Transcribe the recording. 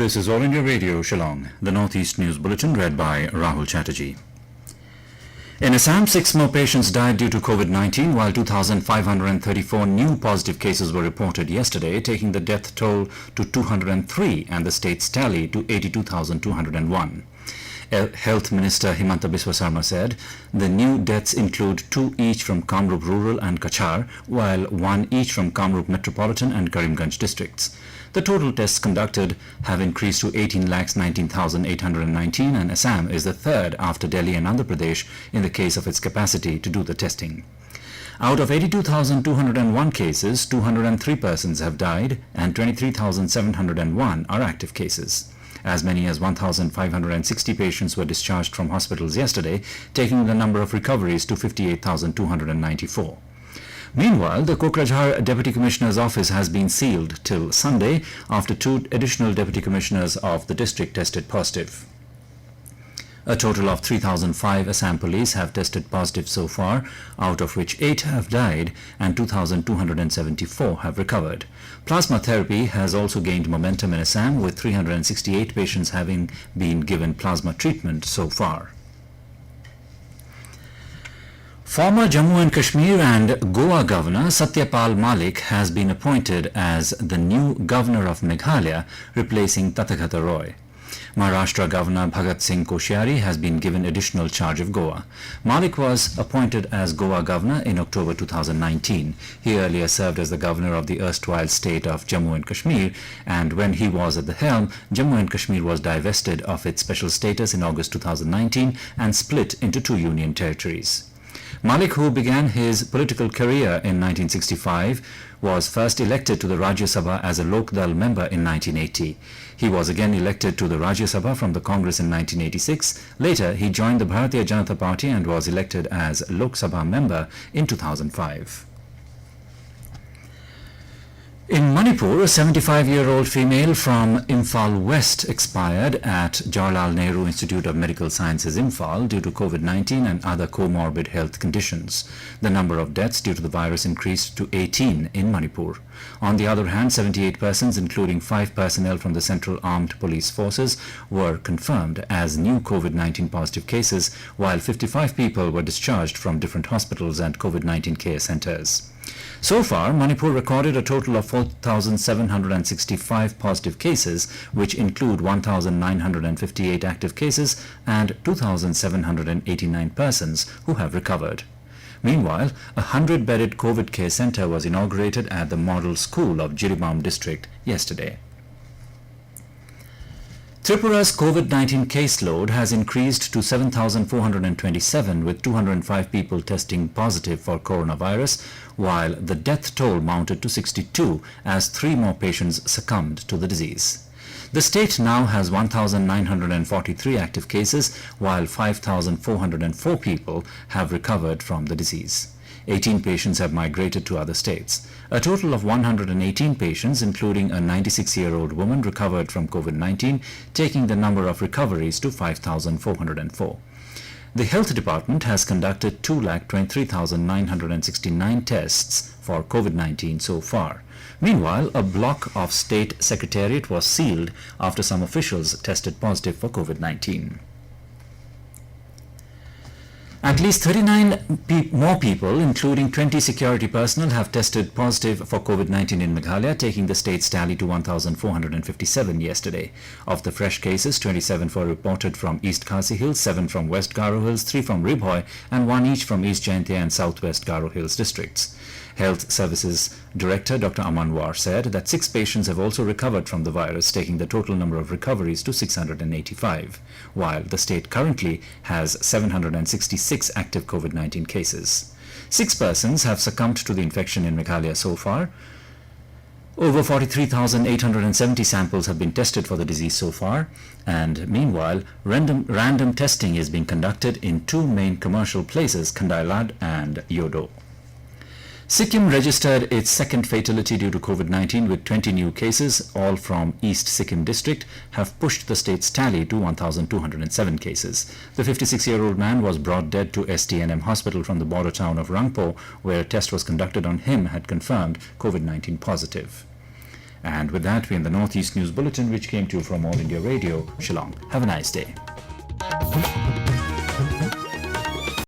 This is All India Radio, Shillong, the Northeast News Bulletin read by Rahul Chatterjee. In Assam, 6 more patients died due to COVID-19, while 2,534 new positive cases were reported yesterday, taking the death toll to 203 and the state's tally to 82,201. Health Minister Himanta Biswa Sarma said the new deaths include 2 each from Kamrup Rural and Kachar, while 1 each from Kamrup Metropolitan and Karimganj districts. The total tests conducted have increased to 18,19,819, and Assam is the third after Delhi and Andhra Pradesh in the case of its capacity to do the testing. Out of 82,201 cases, 203 persons have died and 23,701 are active cases. As many as 1,560 patients were discharged from hospitals yesterday, taking the number of recoveries to 58,294. Meanwhile, the Kokrajhar Deputy Commissioner's office has been sealed till Sunday after 2 additional Deputy Commissioners of the district tested positive. A total of 3,005 Assam police have tested positive so far, out of which 8 have died and 2,274 have recovered. Plasma therapy has also gained momentum in Assam, with 368 patients having been given plasma treatment so far. Former Jammu and Kashmir and Goa Governor Satyal Malik has been appointed as the new Governor of Meghalaya, replacing Tathagata Roy. Maharashtra Governor Bhagat Singh Koshyari has been given additional charge of Goa. Malik was appointed as Goa Governor in October 2019. He earlier served as the Governor of the erstwhile state of Jammu and Kashmir, and when he was at the helm, Jammu and Kashmir was divested of its special status in August 2019 and split into 2 union territories. Malik, who began his political career in 1965, was first elected to the Rajya Sabha as a Lok Dal member in 1980. He was again elected to the Rajya Sabha from the Congress in 1986. Later, he joined the Bharatiya Janata Party and was elected as Lok Sabha member in 2005. In Manipur, a 75-year-old female from Imphal West expired at Jawaharlal Nehru Institute of Medical Sciences, Imphal, due to COVID-19 and other co-morbid health conditions. The number of deaths due to the virus increased to 18 in Manipur. On the other hand, 78 persons, including 5 personnel from the Central Armed Police Forces, were confirmed as new COVID-19 positive cases, while 55 people were discharged from different hospitals and COVID-19 care centers. So far, Manipur recorded a total of 4,765 positive cases, which include 1,958 active cases and 2,789 persons who have recovered. Meanwhile, a 100-bedded COVID care center was inaugurated at the Model School of Jiribam district yesterday. Tripura's COVID-19 caseload has increased to 7,427, with 205 people testing positive for coronavirus, while the death toll mounted to 62 as 3 more patients succumbed to the disease. The state now has 1,943 active cases, while 5,404 people have recovered from the disease. 18 patients have migrated to other states. A total of 118 patients, including a 96-year-old woman, recovered from COVID-19, taking the number of recoveries to 5,404. The Health Department has conducted 223,969 tests for COVID-19 so far. Meanwhile, a block of State Secretariat was sealed after some officials tested positive for COVID-19. At least 39 more people, including 20 security personnel, have tested positive for COVID-19 in Meghalaya, taking the state's tally to 1,457 yesterday. Of the fresh cases, 27 were reported from East Khasi Hills, 7 from West Garo Hills, 3 from Ribhoi, and 1 each from East Jaintia and Southwest Garo Hills districts. Health Services Director Dr. Amanwar said that 6 patients have also recovered from the virus, taking the total number of recoveries to 685, while the state currently has 766 active COVID-19 cases. 6 persons have succumbed to the infection in Meghalaya so far. Over 43,870 samples have been tested for the disease so far, and meanwhile, random testing is being conducted in 2 main commercial places, Khandailad and Yodo. Sikkim registered its second fatality due to COVID-19 with 20 new cases, all from East Sikkim district, have pushed the state's tally to 1,207 cases. The 56-year-old man was brought dead to STNM hospital from the border town of Rangpo, where a test was conducted on him had confirmed COVID-19 positive. And with that, we end the Northeast News Bulletin, which came to you from All India Radio, Shillong. Have a nice day.